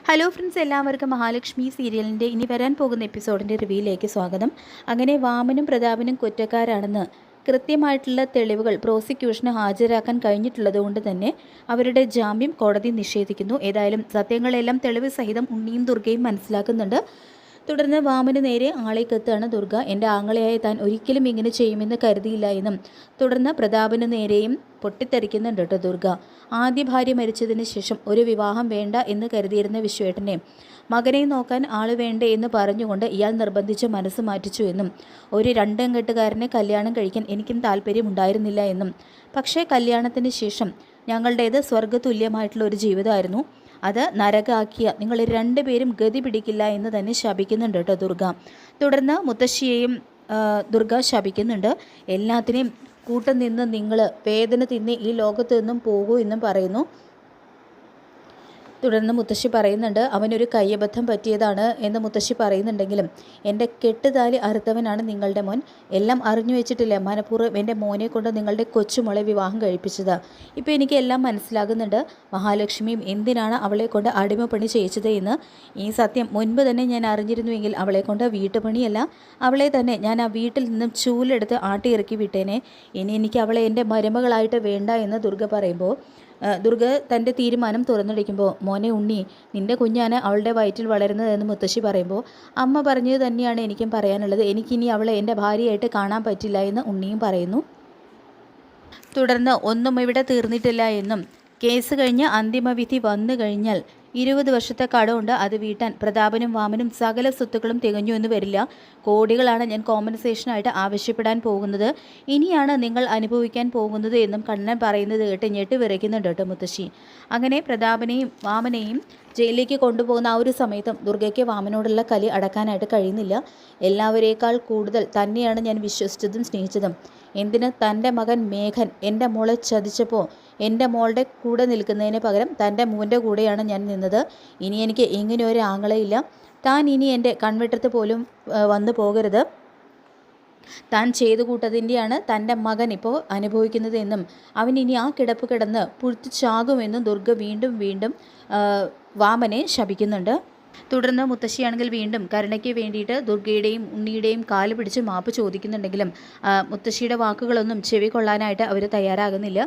Hello friends, എല്ലാവർക്കും മഹാലക്ഷ്മി സീരിയലിൻ്റെ ഇനി വരാൻ പോകുന്ന എപ്പിസോഡിൻ്റെ റിവ്യൂയിലേക്ക് സ്വാഗതം. അങ്ങനെ വാമനും പ്രതാപനും കുറ്റക്കാരാണെന്ന് കൃത്യമായിട്ടുള്ള തെളിവുകൾ പ്രോസിക്യൂഷന് ഹാജരാക്കാൻ കഴിഞ്ഞിട്ടുള്ളത് കൊണ്ട് തന്നെ അവരുടെ ജാമ്യം കോടതി നിഷേധിക്കുന്നു. ഏതായാലും സത്യങ്ങളെല്ലാം തെളിവ് സഹിതം ഉണ്ണിയും ദുർഗയും മനസ്സിലാക്കുന്നുണ്ട്. തുടർന്ന് വാമന് നേരെ ആളേക്കെത്താണ് ദുർഗ. എൻ്റെ ആങ്ങളയായി താൻ ഒരിക്കലും ഇങ്ങനെ ചെയ്യുമെന്ന് കരുതിയില്ല എന്നും തുടർന്ന് പ്രതാപന് നേരെയും പൊട്ടിത്തെറിക്കുന്നുണ്ട് കേട്ടോ ദുർഗ. ആദ്യ ഭാര്യ മരിച്ചതിന് ശേഷം ഒരു വിവാഹം വേണ്ട എന്ന് കരുതിയിരുന്ന വിശ്വേട്ടനെ മകനെ നോക്കാൻ ആള് വേണ്ടേ എന്ന് പറഞ്ഞുകൊണ്ട് ഇയാൾ നിർബന്ധിച്ച് മനസ്സ് മാറ്റിച്ചു എന്നും ഒരു രണ്ടംകെട്ടുകാരനെ കല്യാണം കഴിക്കാൻ എനിക്കും താല്പര്യമുണ്ടായിരുന്നില്ല എന്നും പക്ഷേ കല്യാണത്തിന് ശേഷം ഞങ്ങളുടേത് സ്വർഗ്ഗതുല്യമായിട്ടുള്ള ഒരു ജീവിതമായിരുന്നു, അത് നരകാക്കിയ നിങ്ങൾ രണ്ടുപേരും ഗതി പിടിക്കില്ല എന്ന് തന്നെ ശപിക്കുന്നുണ്ട് കേട്ടോ ദുർഗ. തുടർന്ന് മുത്തശ്ശിയെയും ദുർഗ ശപിക്കുന്നുണ്ട്. എല്ലാത്തിനെയും കൂട്ടം നിന്ന് നിങ്ങൾ വേദന തിന്ന് ഈ ലോകത്ത് നിന്നും പോകൂ എന്നും പറയുന്നു. തുടർന്ന് മുത്തശ്ശി പറയുന്നുണ്ട്, അവനൊരു കയ്യബദ്ധം പറ്റിയതാണ് എന്ന് മുത്തശ്ശി പറയുന്നുണ്ടെങ്കിലും എൻ്റെ കെട്ടുതാലി അറുത്തവനാണ് നിങ്ങളുടെ മോൻ. എല്ലാം അറിഞ്ഞു വെച്ചിട്ടില്ല, മനഃപൂർവ്വം എൻ്റെ മോനെ കൊണ്ട് നിങ്ങളുടെ കൊച്ചുമോളെ വിവാഹം കഴിപ്പിച്ചത്. ഇപ്പോൾ എനിക്ക് എല്ലാം മനസ്സിലാകുന്നുണ്ട്, മഹാലക്ഷ്മിയും എന്തിനാണ് അവളെ കൊണ്ട് അടിമപ്പണി ചെയ്യിച്ചത് എന്ന്. ഈ സത്യം മുൻപ് തന്നെ ഞാൻ അറിഞ്ഞിരുന്നുവെങ്കിൽ അവളെ കൊണ്ട് വീട്ടുപണിയല്ല, അവളെ തന്നെ ഞാൻ ആ വീട്ടിൽ നിന്നും ചൂലെടുത്ത് ആട്ടിയിറക്കി വിട്ടേനെ. ഇനി എനിക്ക് അവളെ എൻ്റെ മരുമകളായിട്ട് വേണ്ട എന്ന് ദുർഗ പറയുമ്പോൾ ദുർഗ തൻ്റെ തീരുമാനം തുറന്നടിക്കുമ്പോൾ, മോനെ ഉണ്ണി, നിൻ്റെ കുഞ്ഞാണ് അവളുടെ വയറ്റിൽ വളരുന്നതെന്ന് മുത്തശ്ശി പറയുമ്പോൾ, അമ്മ പറഞ്ഞത് തന്നെയാണ് എനിക്കും പറയാനുള്ളത്, എനിക്കിനി അവളെ എൻ്റെ ഭാര്യയായിട്ട് കാണാൻ പറ്റില്ല എന്ന് ഉണ്ണിയും പറയുന്നു. തുടർന്ന് ഒന്നും ഇവിടെ തീർന്നിട്ടില്ല എന്നും കേസ് കഴിഞ്ഞ് അന്തിമവിധി വന്നു കഴിഞ്ഞാൽ 20 വർഷത്തെ കടമുണ്ട്, അത് വീട്ടാൻ പ്രതാപനും വാമനും സകല സ്വത്തുക്കളും തികഞ്ഞു എന്ന് വരില്ല. കോടികളാണ് ഞാൻ കോമ്പൻസേഷനായിട്ട് ആവശ്യപ്പെടാൻ പോകുന്നത്, ഇനിയാണ് നിങ്ങൾ അനുഭവിക്കാൻ പോകുന്നത് എന്നും കണ്ണൻ പറയുന്നത് കേട്ട് ഞെട്ടി വിറയ്ക്കുന്നുണ്ട് കേട്ടോ മുത്തശ്ശി. അങ്ങനെ പ്രതാപനെയും വാമനെയും ജയിലിലേക്ക് കൊണ്ടുപോകുന്ന ആ ഒരു സമയത്തും ദുർഗയ്ക്ക് വാമനോടുള്ള കലി അടക്കാനായിട്ട് കഴിയുന്നില്ല. എല്ലാവരേക്കാൾ കൂടുതൽ തന്നെയാണ് ഞാൻ വിശ്വസിച്ചതും സ്നേഹിച്ചതും. എന്തിന് തൻ്റെ മകൻ മേഘൻ എൻ്റെ മോളെ ചതിച്ചപ്പോൾ എൻ്റെ മോളുടെ കൂടെ നിൽക്കുന്നതിന് പകരം തൻ്റെ മോൻ്റെ കൂടെയാണ് ഞാൻ നിന്നത്. ഇനി എനിക്ക് ഇങ്ങനെ ഒരു ആങ്ങളയില്ല. താൻ ഇനി എൻ്റെ കൺവെട്ടത്ത് പോലും വന്നു പോകരുത്. താൻ ചെയ്തു കൂട്ടതിൻ്റെയാണ് തൻ്റെ മകൻ ഇപ്പോൾ അനുഭവിക്കുന്നത് എന്നും അവൻ ഇനി ആ കിടപ്പ് കിടന്ന് പുഴുത്തു ചാകുമെന്നും ദുർഗ വീണ്ടും വീണ്ടും വാമനെ ശപിക്കുന്നുണ്ട്. തുടർന്ന് മുത്തശ്ശിയാണെങ്കിൽ വീണ്ടും കരുണയ്ക്ക് വേണ്ടിയിട്ട് ദുർഗയുടെയും ഉണ്ണിയുടെയും കാല് പിടിച്ച് മാപ്പ് ചോദിക്കുന്നുണ്ടെങ്കിലും മുത്തശ്ശിയുടെ വാക്കുകളൊന്നും ചെവി കൊള്ളാനായിട്ട് അവർ തയ്യാറാകുന്നില്ല.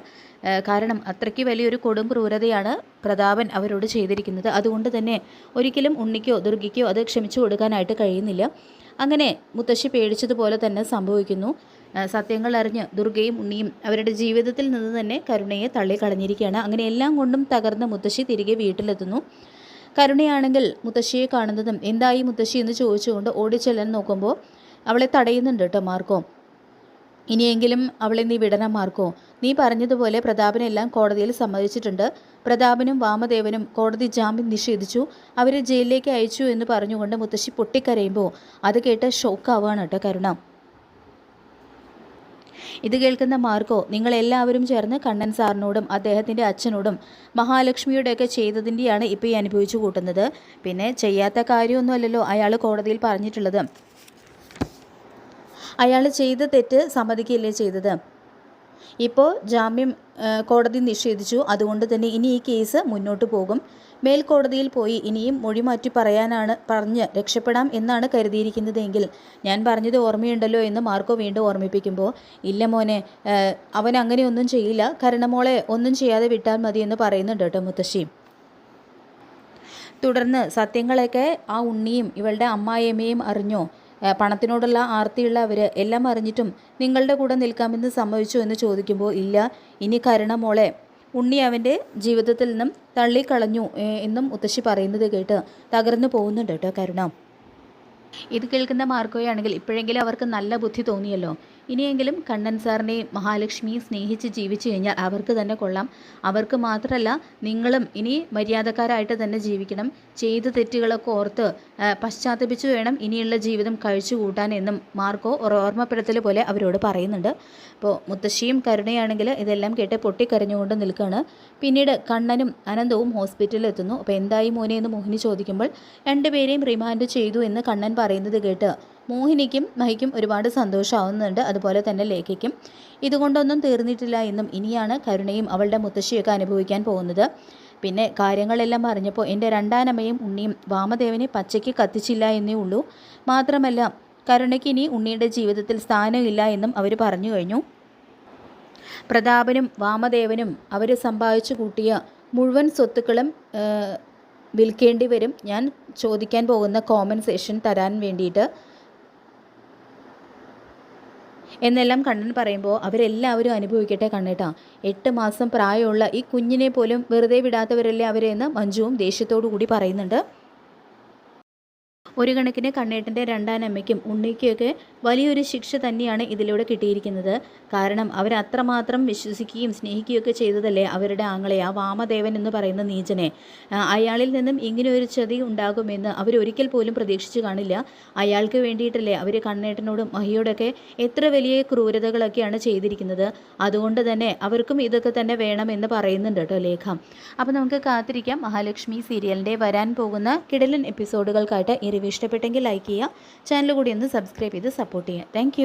കാരണം അത്രയ്ക്ക് വലിയൊരു കൊടും ക്രൂരതയാണ് പ്രതാപൻ അവരോട് ചെയ്തിരിക്കുന്നത്. അതുകൊണ്ട് തന്നെ ഒരിക്കലും ഉണ്ണിക്കോ ദുർഗയ്ക്കോ അത് ക്ഷമിച്ചു കൊടുക്കാനായിട്ട് കഴിയുന്നില്ല. അങ്ങനെ മുത്തശ്ശി പേടിച്ചതുപോലെ തന്നെ സംഭവിക്കുന്നു. സത്യങ്ങൾ അറിഞ്ഞ് ദുർഗയും ഉണ്ണിയും അവരുടെ ജീവിതത്തിൽ നിന്ന് തന്നെ കരുണയെ തള്ളിക്കളഞ്ഞിരിക്കുകയാണ്. അങ്ങനെ എല്ലാം കൊണ്ടും തകർന്ന മുത്തശ്ശി തിരികെ വീട്ടിലെത്തുന്നു. കരുണയാണെങ്കിൽ മുത്തശ്ശിയെ കാണുന്നതും എന്തായി മുത്തശ്ശി എന്ന് ചോദിച്ചുകൊണ്ട് ഓടിച്ചെല്ലാൻ നോക്കുമ്പോൾ അവളെ തടയുന്നുണ്ട് കേട്ടോ മാർക്കോ. ഇനിയെങ്കിലും അവളെ നീ വിടണം മാർക്കോ. നീ പറഞ്ഞതുപോലെ പ്രതാപനെല്ലാം കോടതിയിൽ സമ്മതിച്ചിട്ടുണ്ട്. പ്രതാപനും വാമദേവനും കോടതി ജാമ്യം നിഷേധിച്ചു, അവരെ ജയിലിലേക്ക് അയച്ചു എന്ന് പറഞ്ഞുകൊണ്ട് മുത്തശ്ശി പൊട്ടിക്കരയുമ്പോൾ അത് കേട്ട് ഷോക്കാവുകയാണ് കേട്ടോ കരുണ. ഇത് കേൾക്കുന്ന മാർക്കോ, നിങ്ങളെല്ലാവരും ചേർന്ന് കണ്ണൻ സാറിനോടും അദ്ദേഹത്തിൻ്റെ അച്ഛനോടും മഹാലക്ഷ്മിയുടെയൊക്കെ ചെയ്തതിൻ്റെയാണ് ഇപ്പോൾ ഈ അനുഭവിച്ചു കൂട്ടുന്നത്. പിന്നെ ചെയ്യാത്ത കാര്യമൊന്നുമല്ലല്ലോ അയാൾ കോടതിയിൽ പറഞ്ഞിട്ടുള്ളത്. അയാൾ ചെയ്ത തെറ്റ് സമ്മതിക്കുകയല്ലേ ചെയ്തത്. ഇപ്പോൾ ജാമ്യം കോടതി നിഷേധിച്ചു, അതുകൊണ്ട് തന്നെ ഇനി ഈ കേസ് മുന്നോട്ട് പോകും. മേൽക്കോടതിയിൽ പോയി ഇനിയും മൊഴി മാറ്റി പറഞ്ഞ് രക്ഷപ്പെടാം എന്നാണ് കരുതിയിരിക്കുന്നതെങ്കിൽ ഞാൻ പറഞ്ഞത് ഓർമ്മയുണ്ടല്ലോ എന്ന് മാർക്കോ വീണ്ടും ഓർമ്മിപ്പിക്കുമ്പോൾ, ഇല്ല മോനെ, അവൻ അങ്ങനെയൊന്നും ചെയ്യില്ല, കരുണമോളെ ഒന്നും ചെയ്യാതെ വിട്ടാൽ മതി എന്ന് പറയുന്നുണ്ട് കേട്ടോ മുത്തശ്ശി. തുടർന്ന് സത്യങ്ങളൊക്കെ ആ ഉണ്ണിയും ഇവളുടെ അമ്മായിയമ്മയും അറിഞ്ഞോ? പണത്തിനോടുള്ള ആർത്തിയുള്ള അവർ എല്ലാം അറിഞ്ഞിട്ടും നിങ്ങളുടെ കൂടെ നിൽക്കാമെന്ന് സമ്മതിച്ചു എന്ന് ചോദിക്കുമ്പോൾ, ഇല്ല, ഇനി കരുണമോളെ ഉണ്ണി അവൻ്റെ ജീവിതത്തിൽ നിന്നും തള്ളിക്കളഞ്ഞു എന്നും മുത്തശ്ശി പറയുന്നത് കേട്ട് തകർന്നു പോകുന്നുണ്ട് കേട്ടോ കരുണ. ഇത് കേൾക്കുന്ന മാർക്കോയാണെങ്കിൽ ഇപ്പോഴെങ്കിലും അവർക്ക് നല്ല ബുദ്ധി തോന്നിയല്ലോ. ഇനിയെങ്കിലും കണ്ണൻ സാറിനെയും മഹാലക്ഷ്മിയും സ്നേഹിച്ച് ജീവിച്ചു കഴിഞ്ഞാൽ അവർക്ക് തന്നെ കൊള്ളാം. അവർക്ക് മാത്രമല്ല, നിങ്ങളും ഇനി മര്യാദക്കാരായിട്ട് തന്നെ ജീവിക്കണം. ചെയ്ത തെറ്റുകളൊക്കെ ഓർത്ത് പശ്ചാത്തപിച്ചു വേണം ഇനിയുള്ള ജീവിതം കഴിച്ചു കൂട്ടാൻ എന്നും മാർക്കോ ഓർമ്മപ്പെടുത്തൽ പോലെ അവരോട് പറയുന്നുണ്ട്. അപ്പോൾ മുത്തശ്ശിയും കരുണയാണെങ്കിൽ ഇതെല്ലാം കേട്ട് പൊട്ടിക്കരഞ്ഞുകൊണ്ട് നിൽക്കുകയാണ്. പിന്നീട് കണ്ണനും അനന്തവും ഹോസ്പിറ്റലിൽ എത്തുന്നു. അപ്പോൾ എന്തായി മോനെ എന്ന് മോഹിനി ചോദിക്കുമ്പോൾ രണ്ടുപേരെയും റിമാൻഡ് ചെയ്തു എന്ന് കണ്ണൻ പറയുന്നത് കേട്ട് മോഹിനിക്കും മഹിക്കും ഒരുപാട് സന്തോഷമാവുന്നുണ്ട്, അതുപോലെ തന്നെ ലേഖയ്ക്കും. ഇതുകൊണ്ടൊന്നും തീർന്നിട്ടില്ല എന്നും ഇനിയാണ് കരുണയും അവളുടെ മുത്തശ്ശിയൊക്കെ അനുഭവിക്കാൻ പോകുന്നത്. പിന്നെ കാര്യങ്ങളെല്ലാം അറിഞ്ഞപ്പോൾ എൻ്റെ രണ്ടാനമ്മയും ഉണ്ണിയും വാമദേവനെ പച്ചയ്ക്ക് കത്തിച്ചില്ല എന്നേ ഉള്ളൂ. മാത്രമല്ല കരുണയ്ക്ക് ഇനി ഉണ്ണിയുടെ ജീവിതത്തിൽ സ്ഥാനമില്ല എന്നും അവർ പറഞ്ഞു കഴിഞ്ഞു. പ്രതാപനും വാമദേവനും അവർ സമ്പാദിച്ചു കൂട്ടിയ മുഴുവൻ സ്വത്തുക്കളും വിൽക്കേണ്ടി വരും ഞാൻ ചോദിക്കാൻ പോകുന്ന കോമ്പൻസേഷൻ തരാൻ വേണ്ടിയിട്ട് എന്നെല്ലാം കണ്ണൻ പറയുമ്പോൾ അവരെല്ലാവരും അനുഭവിക്കട്ടെ കണ്ണേട്ടാ. 8 മാസം പ്രായമുള്ള ഈ കുഞ്ഞിനെ പോലും വെറുതെ വിടാത്തവരല്ലേ അവരെന്ന് മഞ്ജുവും ദേഷ്യത്തോടു കൂടി പറയുന്നുണ്ട്. ഒരു കണക്കിന് കണ്ണേട്ടൻ്റെ രണ്ടാനമ്മയ്ക്കും ഉണ്ണിക്കൊക്കെ വലിയൊരു ശിക്ഷ തന്നെയാണ് ഇതിലൂടെ കിട്ടിയിരിക്കുന്നത്. കാരണം അവരത്രമാത്രം വിശ്വസിക്കുകയും സ്നേഹിക്കുകയൊക്കെ ചെയ്തതല്ലേ അവരുടെ ആങ്ങളെ ആ വാമദേവൻ എന്ന് പറയുന്ന നീചനെ. അയാളിൽ നിന്നും ഇങ്ങനെ ഒരു ചതി ഉണ്ടാകുമെന്ന് അവരൊരിക്കൽ പോലും പ്രതീക്ഷിച്ചു കാണില്ല. അയാൾക്ക് വേണ്ടിയിട്ടല്ലേ അവർ കണ്ണേട്ടനോടും മഹിയോടൊക്കെ എത്ര വലിയ ക്രൂരതകളൊക്കെയാണ് ചെയ്തിരിക്കുന്നത്. അതുകൊണ്ട് തന്നെ അവർക്കും ഇതൊക്കെ തന്നെ വേണമെന്ന് പറയുന്നുണ്ട് കേട്ടോ ലേഖ. അപ്പോൾ നമുക്ക് കാത്തിരിക്കാം മഹാലക്ഷ്മി സീരിയലിൻ്റെ വരാൻ പോകുന്ന കിടിലൻ എപ്പിസോഡുകൾക്കായിട്ട്. ഈ റിവ്യൂ ഇഷ്ടപ്പെട്ടെങ്കിൽ ലൈക്ക് ചെയ്യുക, ചാനൽ കൂടി ഒന്ന് സബ്സ്ക്രൈബ് ചെയ്ത് സപ്പോർട്ട് ചെയ്യുക. താങ്ക്